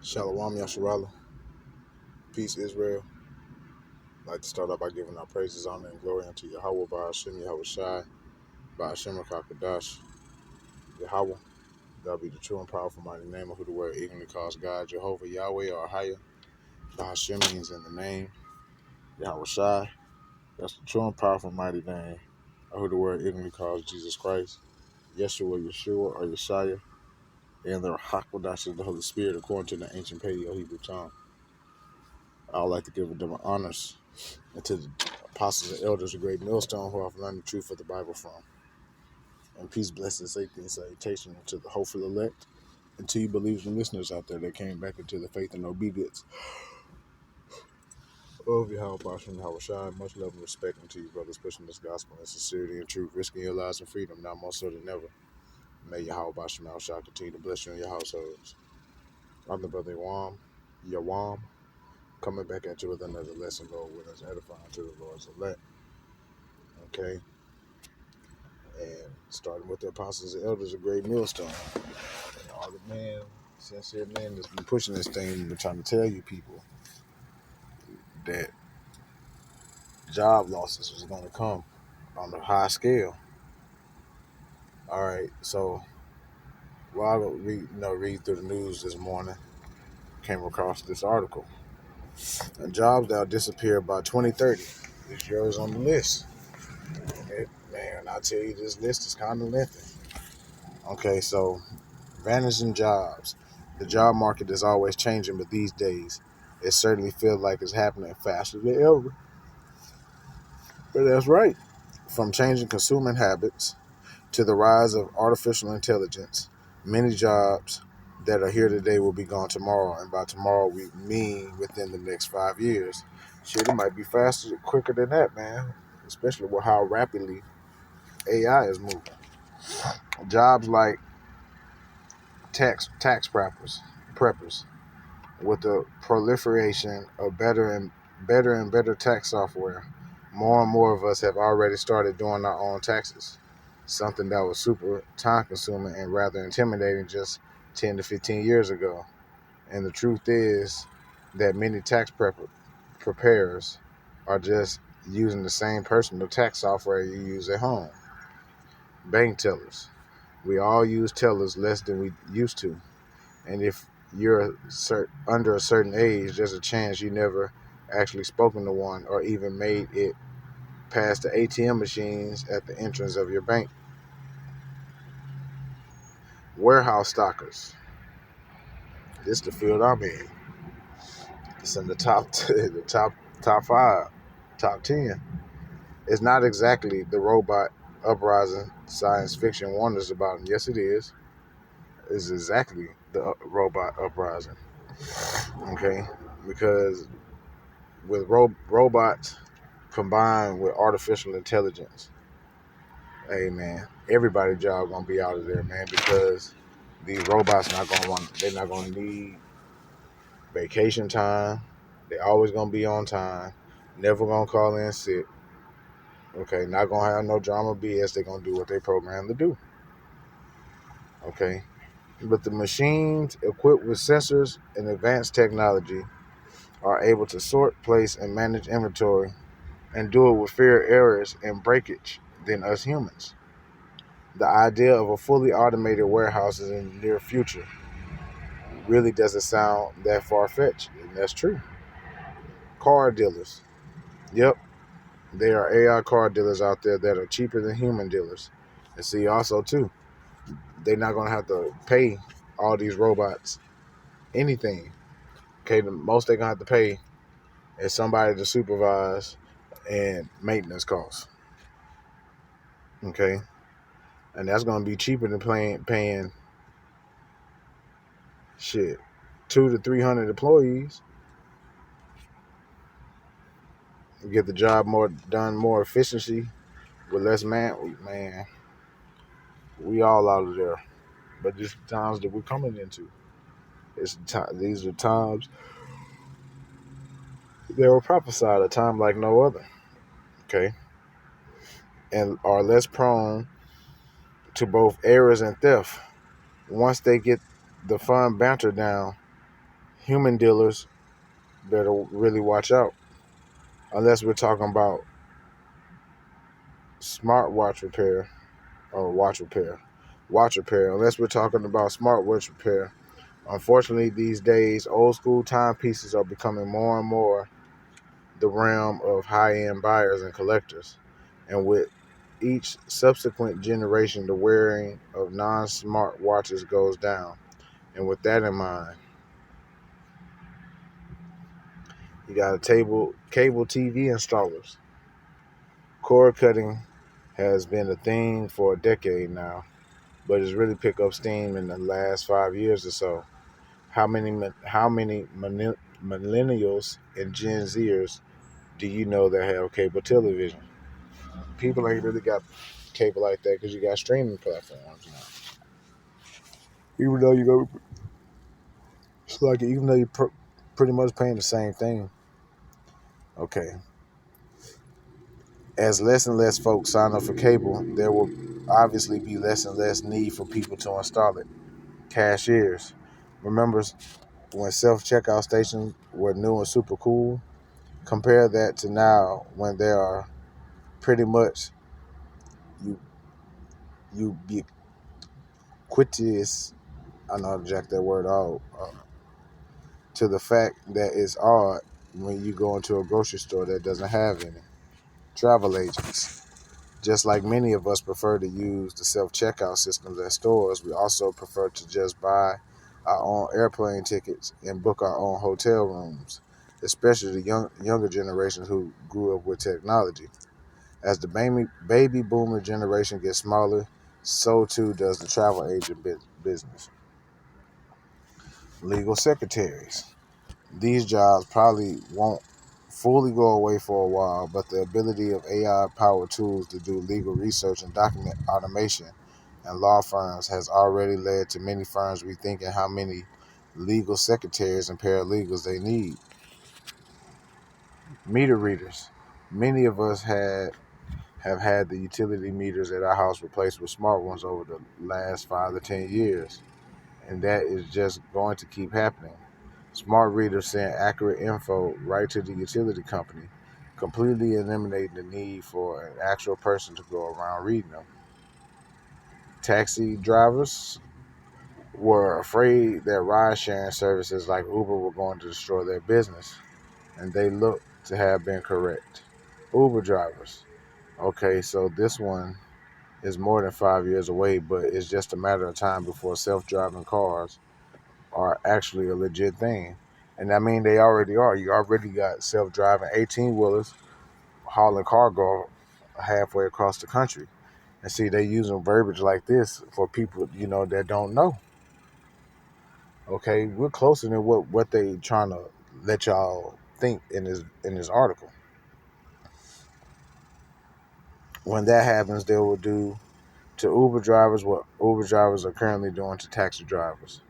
Shalom Yasharala. Peace, Israel. I'd like to start out by giving our praises, honor, and glory unto Yahweh, Ba'ashem, Yahweh Shai, Ba'ashem, Rakakadash, Yahweh. God be the true and powerful mighty name of who the word eagerly calls God, Jehovah, Yahweh, or Ahaya. Ba'ashem means in the name, Yahweh Shai. That's the true and powerful mighty name of who the word eagerly calls Jesus Christ, Yeshua, Yeshua, or Yeshaya, and the Hakwadash is the Holy Spirit according to the ancient Paleo Hebrew tongue. I would like to give them honors and to the apostles and elders of Great Millstone who have learned the truth of the Bible from. And peace, blessings, safety, and salutation to the hopeful elect and to you believers and listeners out there that came back into the faith and obedience of Yahweh Basham and Yahweh Shai. Much love and respect unto you, brothers, pushing this gospel in sincerity and truth, risking your lives and freedom now more so than ever. May Yahweh Basham and Yahweh Shai continue to bless you and your households. I'm the brother Yawam, coming back at you with another lesson, Lord, with us edifying to the Lord's elect. Okay? And starting with the apostles and elders of Great Millstone. And all the sincere men that's been pushing this thing, been trying to tell you people that job losses was going to come on a high scale. All right, so while I read through the news this morning, came across this article. And jobs that'll disappear by 2030. It's yours on the list. Man, I tell you, this list is kind of lengthy. Okay, so vanishing jobs. The job market is always changing, but these days, it certainly feels like it's happening faster than ever. But that's right. From changing consuming habits to the rise of artificial intelligence, many jobs that are here today will be gone tomorrow. And by tomorrow, we mean within the next 5 years. Shit, it might be quicker than that, man. Especially with how rapidly AI is moving. Jobs like tax preppers, with the proliferation of better tax software, more and more of us have already started doing our own taxes, something that was super time consuming and rather intimidating just 10 to 15 years ago. And the truth is that many preparers are just using the same personal tax software you use at home. Bank tellers. We all use tellers less than we used to. And if you're under a certain age, there's a chance you never actually spoken to one or even made it past the ATM machines at the entrance of your bank. Warehouse stockers. This is the field I'm in. It's in the top 5, top 10. It's not exactly the robot uprising science fiction warns about. Yes, it is. It's exactly the robot uprising. Okay, because with robots combined with artificial intelligence, hey man, everybody's job gonna be out of there, man, because these robots they're not gonna need vacation time. They always gonna be on time, never gonna call in sick. Okay, not gonna have no drama BS. They're gonna do what they programmed to do. Okay, but the machines equipped with sensors and advanced technology are able to sort, place, and manage inventory and do it with fewer errors and breakage than us humans. The idea of a fully automated warehouse in the near future really doesn't sound that far-fetched, and that's true. Car dealers. Yep, there are AI car dealers out there that are cheaper than human dealers. And see, also, too, they're not going to have to pay all these robots anything. Okay, the most they're going to have to pay is somebody to supervise and maintenance costs. Okay, and that's going to be cheaper than paying shit 200 to 300 employees. Get the job done more efficiency with less man. We all out of there. But these times that we're coming into, these are times they were prophesied, a time like no other. Okay, and are less prone to both errors and theft. Once they get the fun banter down, human dealers better really watch out. Unless we're talking about smartwatch repair or watch repair. Unless we're talking about smartwatch repair. Unfortunately, these days, old school timepieces are becoming more and more the realm of high-end buyers and collectors. And with each subsequent generation, the wearing of non-smart watches goes down. And with that in mind, you got cable TV installers. Cord cutting has been a thing for a decade now, but it's really picked up steam in the last 5 years or so. How many millennials and Gen Zers do you know that have cable television? People ain't really got cable like that because you got streaming platforms now. Even though you go, it's like even though you're pretty much paying the same thing. Okay, as less and less folks sign up for cable, there will obviously be less and less need for people to install it. Cashiers, remember when self-checkout stations were new and super cool? Compare that to now when there are pretty much you ubiquitous. I know how to jack that word out. To the fact that it's odd when you go into a grocery store that doesn't have any. Travel agents. Just like many of us prefer to use the self-checkout systems at stores, we also prefer to just buy our own airplane tickets and book our own hotel rooms, especially the younger generations who grew up with technology. As the baby boomer generation gets smaller, so too does the travel agent business. Legal secretaries. These jobs probably won't fully go away for a while, but the ability of AI-powered tools to do legal research and document automation and law firms has already led to many firms rethinking how many legal secretaries and paralegals they need. Meter readers. Many of us have had the utility meters at our house replaced with smart ones over the last 5 to 10 years, and that is just going to keep happening. Smart readers send accurate info right to the utility company, completely eliminating the need for an actual person to go around reading them. Taxi drivers were afraid that ride sharing services like Uber were going to destroy their business, and they look to have been correct. Uber drivers. Okay, so this one is more than 5 years away, but it's just a matter of time before self driving cars are actually a legit thing. And I mean, they already are. You already got self driving 18 wheelers hauling cargo halfway across the country. And see, they using verbiage like this for people, that don't know. Okay, we're closer than what they trying to let y'all think in this article. When that happens, they will do to Uber drivers what Uber drivers are currently doing to taxi drivers.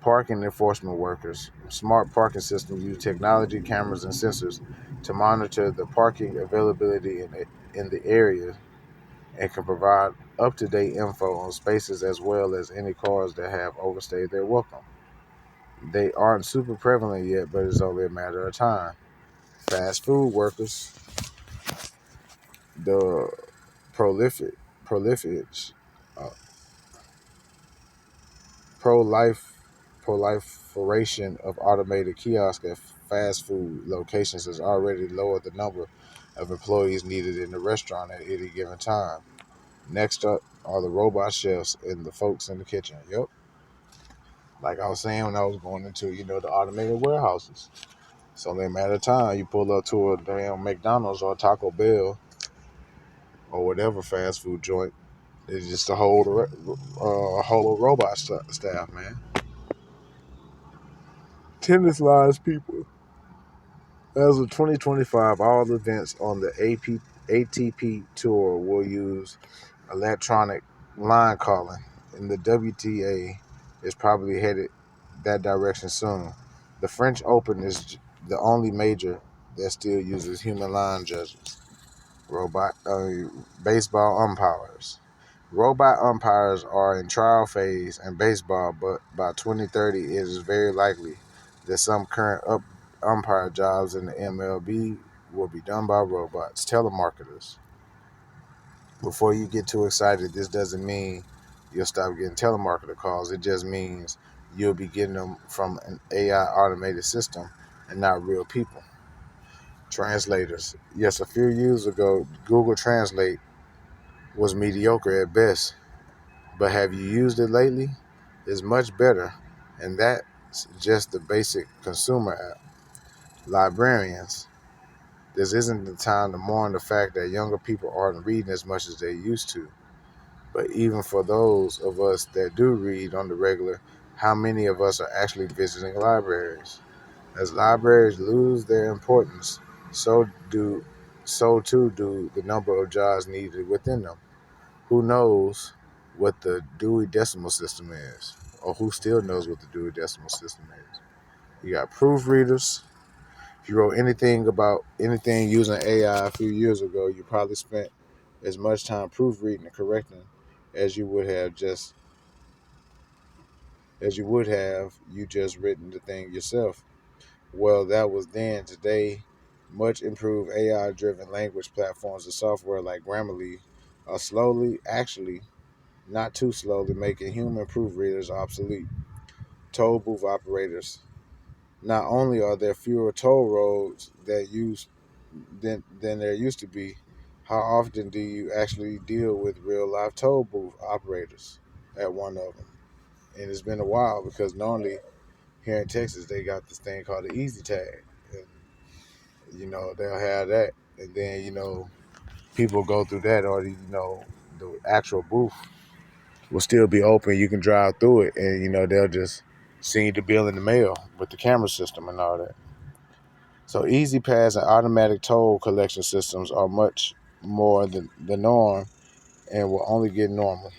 Parking enforcement workers. Smart parking systems use technology, cameras, and sensors to monitor the parking availability in the area and can provide up-to-date info on spaces as well as any cars that have overstayed their welcome. They aren't super prevalent yet, but it's only a matter of time. Fast food workers, the prolific, prolific, uh, pro-life, proliferation of automated kiosks at fast food locations has already lowered the number of employees needed in the restaurant at any given time. Next up are the robot chefs and the folks in the kitchen. Yep. Like I was saying when I was going into, the automated warehouses. It's only a matter of time. You pull up to a damn McDonald's or Taco Bell or whatever fast food joint. It's just a whole robot staff, man. Tennis lines people. As of 2025, all events on the ATP Tour will use electronic line calling, and the WTA is probably headed that direction soon. The French Open is the only major that still uses human line judges. Robot baseball umpires. Robot umpires are in trial phase in baseball, but by 2030, it is very likely that some current umpire jobs in the MLB will be done by robots, telemarketers. Before you get too excited, this doesn't mean you'll stop getting telemarketer calls. It just means you'll be getting them from an AI automated system and not real people. Translators. Yes, a few years ago, Google Translate was mediocre at best, but have you used it lately? It's much better, and that's just the basic consumer app. Librarians. This isn't the time to mourn the fact that younger people aren't reading as much as they used to. But even for those of us that do read on the regular, how many of us are actually visiting libraries? As libraries lose their importance, so do so too do the number of jobs needed within them. Who knows what the Dewey Decimal System is? Or who still knows what the Dewey Decimal System is? You got proofreaders. If you wrote anything about anything using AI a few years ago, you probably spent as much time proofreading and correcting as you would have just you just written the thing yourself. Well, that was then. Today, much improved AI driven language platforms and software like Grammarly are slowly, actually not too slowly, making human proofreaders obsolete. Toll booth operators. Not only are there fewer toll roads that use than there used to be, how often do you actually deal with real life toll booth operators at one of them? And it's been a while because normally here in Texas they got this thing called the Easy Tag, and they'll have that, and then people go through that, or the actual booth will still be open. You can drive through it, and they'll just send you the bill in the mail with the camera system and all that. So Easy Pass and automatic toll collection systems are much more the norm and will only get normal.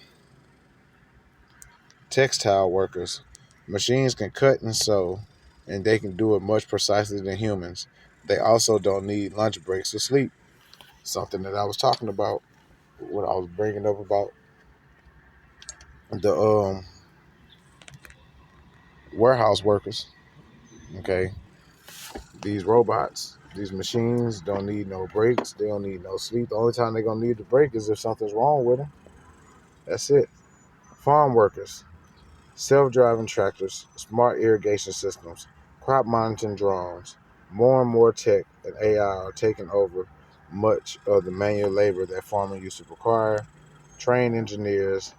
Textile workers. Machines can cut and sew, and they can do it much precisely than humans. They also don't need lunch breaks or sleep. Something that I was talking about when I was bringing up about the warehouse workers. Okay, these robots, these machines don't need no breaks. They don't need no sleep. The only time they're gonna need the break is if something's wrong with them. That's it. Farm workers. Self-driving tractors, smart irrigation systems, crop monitoring drones, more and more tech and AI are taking over much of the manual labor that farming used to require. Trained engineers,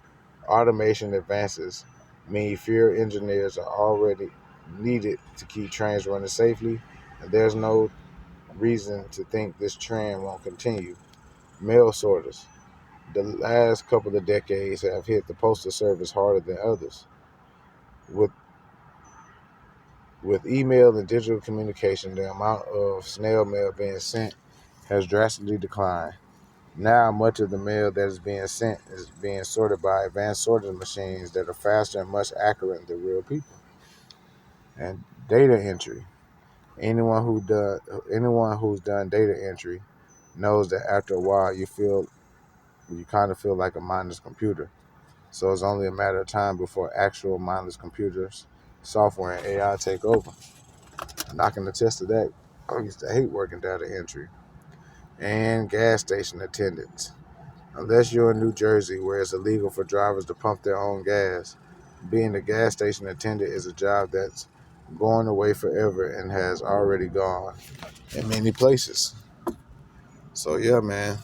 automation advances mean fewer engineers are already needed to keep trains running safely, and there's no reason to think this trend won't continue. Mail sorters. The last couple of decades have hit the postal service harder than others. With With email and digital communication, the amount of snail mail being sent has drastically declined. Now, much of the mail that is being sent is being sorted by advanced sorting machines that are faster and much accurate than real people. And data entry. Anyone who's done data entry knows that after a while you kind of feel like a mindless computer. So it's only a matter of time before actual mindless computers, software, and AI take over. And I can attest to that. I used to hate working data entry and gas station attendants. Unless you're in New Jersey, where it's illegal for drivers to pump their own gas, being a gas station attendant is a job that's going away forever and has already gone in many places. So yeah, man,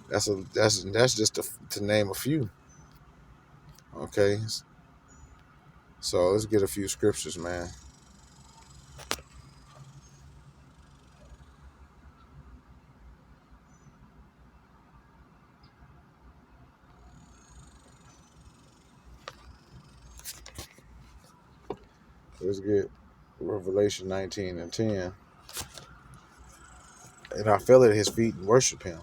that's just to name a few. Okay, so let's get a few scriptures, man. Let's get Revelation 19:10. And I fell at his feet and worshiped him.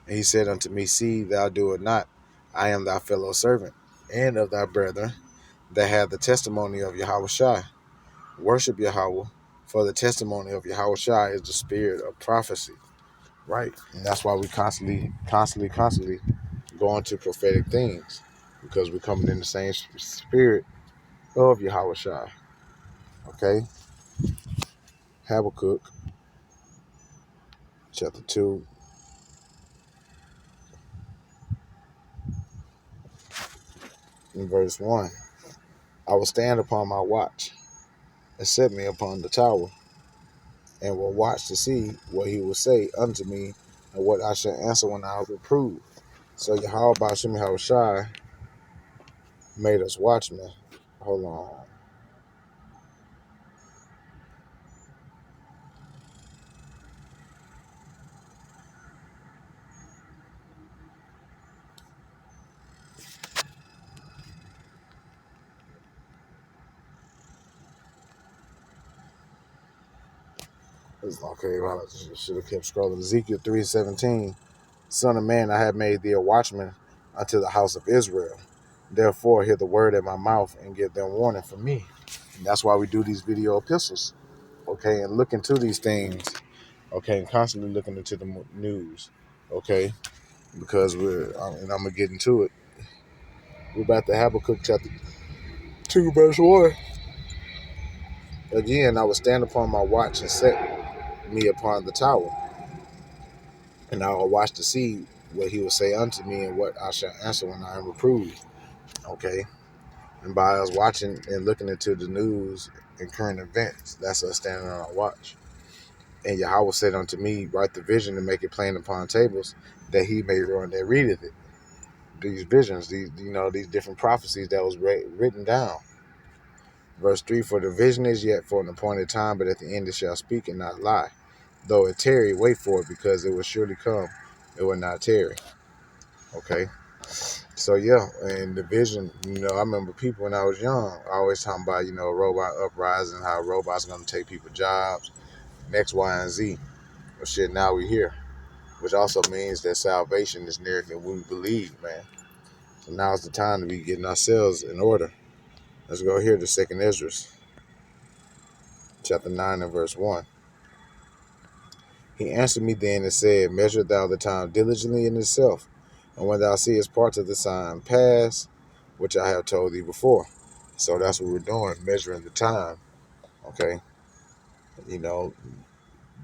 And he said unto me, See, thou do it not. I am thy fellow servant, and of thy brethren that have the testimony of Yahweh Shai. Worship Yahweh, for the testimony of Yahweh Shai is the spirit of prophecy. Right? And that's why we constantly go into prophetic things, because we're coming in the same spirit of Yahweh Shai. Okay, Habakkuk chapter 2 and verse 1. I will stand upon my watch and set me upon the tower, and will watch to see what he will say unto me, and what I shall answer when I reprove. So Yahweh Bashim Yahushai made us watchmen. Hold on. It's okay, well, I should have kept scrolling. Ezekiel 3:17. Son of man, I have made thee a watchman unto the house of Israel. Therefore, hear the word at my mouth and give them warning from me. And that's why we do these video epistles, okay, and look into these things, okay, and constantly looking into the news, okay, because and I'm going to get into it. We're about to Habakkuk chapter 2, verse 1. Again, I will stand upon my watch and set me upon the tower, and I will watch to see what he will say unto me and what I shall answer when I am reproved, okay. And by us watching and looking into the news and current events, that's us standing on our watch. And Yahweh said unto me, write the vision and make it plain upon tables, that he may run that readeth it. These visions, these different prophecies that was written down. Verse 3, for the vision is yet for an appointed time, but at the end it shall speak and not lie. Though it tarry, wait for it, because it will surely come. It will not tarry. Okay. So yeah, and the vision, I remember people when I was young, always talking about, robot uprising, how robots are going to take people's jobs, X, Y, and Z. But shit, now we're here, which also means that salvation is nearer than we believe, man. So now's the time to be getting ourselves in order. Let's go here to 2nd Ezra, chapter 9 and verse 1. He answered me then and said, measure thou the time diligently in itself, and when thou seest parts of the sign pass, which I have told thee before. So that's what we're doing, measuring the time, okay?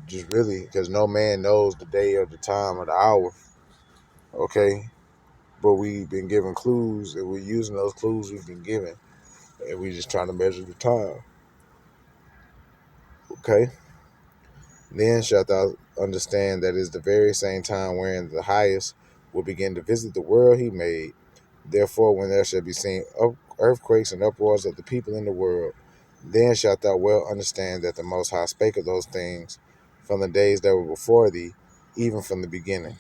Just really, because no man knows the day or the time or the hour, okay? But we've been given clues, and we're using those clues we've been given, and we're just trying to measure the time, okay? Then shalt thou understand that it is the very same time wherein the highest will begin to visit the world he made. Therefore, when there shall be seen earthquakes and uproars of the people in the world, then shalt thou well understand that the Most High spake of those things from the days that were before thee, even from the beginning.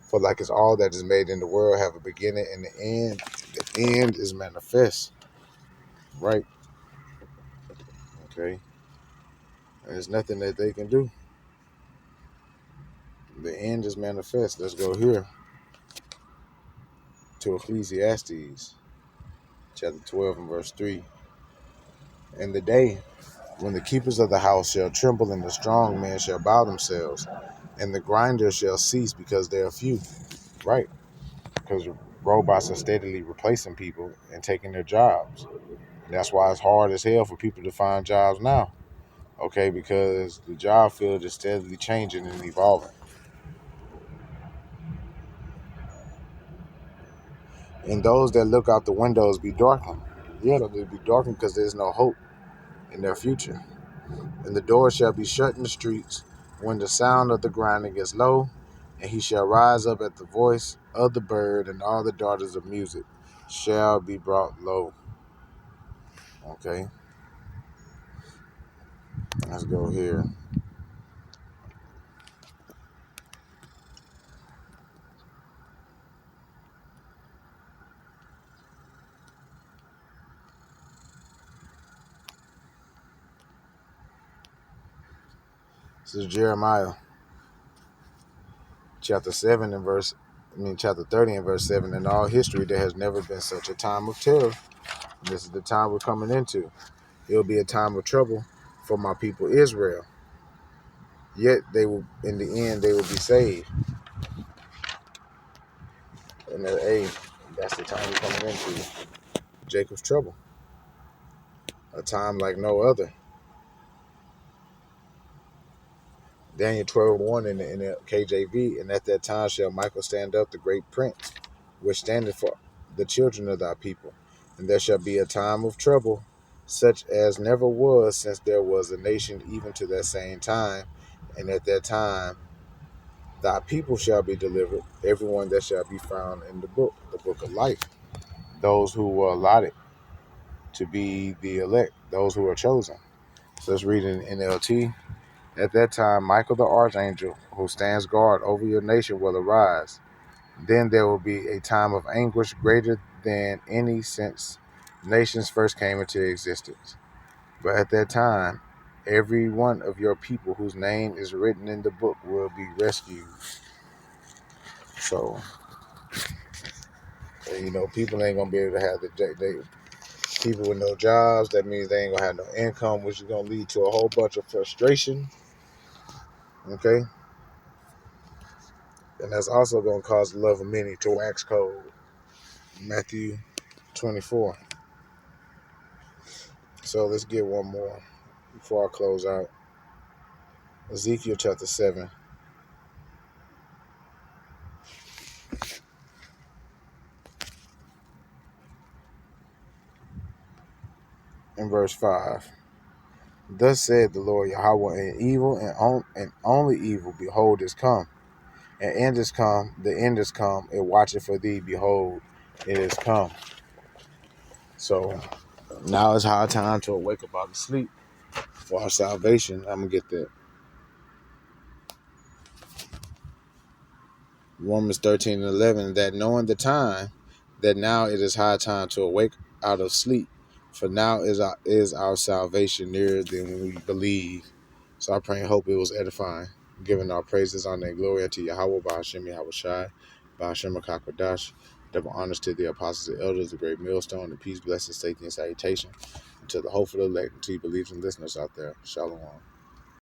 For like as all that is made in the world have a beginning and the end is manifest. Right? Okay? And there's nothing that they can do. The end is manifest. Let's go here to Ecclesiastes, chapter 12 and verse 3. In the day when the keepers of the house shall tremble and the strong men shall bow themselves, and the grinders shall cease because they are few. Right? Because robots are steadily replacing people and taking their jobs. And that's why it's hard as hell for people to find jobs now. Okay, because the job field is steadily changing and evolving. And those that look out the windows be darkened. Yeah, they'll be darkened because there's no hope in their future. And the door shall be shut in the streets when the sound of the grinding is low, and he shall rise up at the voice of the bird, and all the daughters of music shall be brought low. Okay, let's go here. This is Jeremiah chapter 30 and verse 7. In all history, there has never been such a time of terror. This is the time we're coming into. It'll be a time of trouble for my people Israel. Yet they will, in the end, they will be saved. And that's the time we're coming into. Jacob's trouble. A time like no other. Daniel 12:1 in the KJV, and at that time shall Michael stand up, the great prince, which standeth for the children of thy people. And there shall be a time of trouble, such as never was since there was a nation, even to that same time. And at that time thy people shall be delivered, everyone that shall be found in the book of life. Those who were allotted to be the elect, those who are chosen. So let's read in NLT. At that time, Michael the archangel, who stands guard over your nation, will arise. Then there will be a time of anguish greater than any since nations first came into existence. But at that time, every one of your people whose name is written in the book will be rescued. So, people ain't gonna be able to have people with no jobs. That means they ain't gonna have no income, which is gonna lead to a whole bunch of frustration. Okay, and that's also gonna cause the love of many to wax cold. Matthew 24. So let's get one more before I close out. Ezekiel chapter 7. In verse 5. Thus said the Lord Yahweh, and evil and only evil, behold, is come. And end is come, the end is come, it watcheth for thee, behold, it is come. So now it's high time to awake up out of sleep for our salvation. I'm going to get that. Romans 13:11, that knowing the time, that now it is high time to awake out of sleep, for now is our salvation nearer than we believe. So I pray and hope it was edifying, giving our praises, honor, and glory unto Yahweh, Ba'ashem Yahweh Shai, Ba'ashem HaKakwadash, double honors to the apostles and elders, the great millstone, and peace, blessings, safety, and salutation, to the hopeful elect, to you believers and listeners out there. Shalom.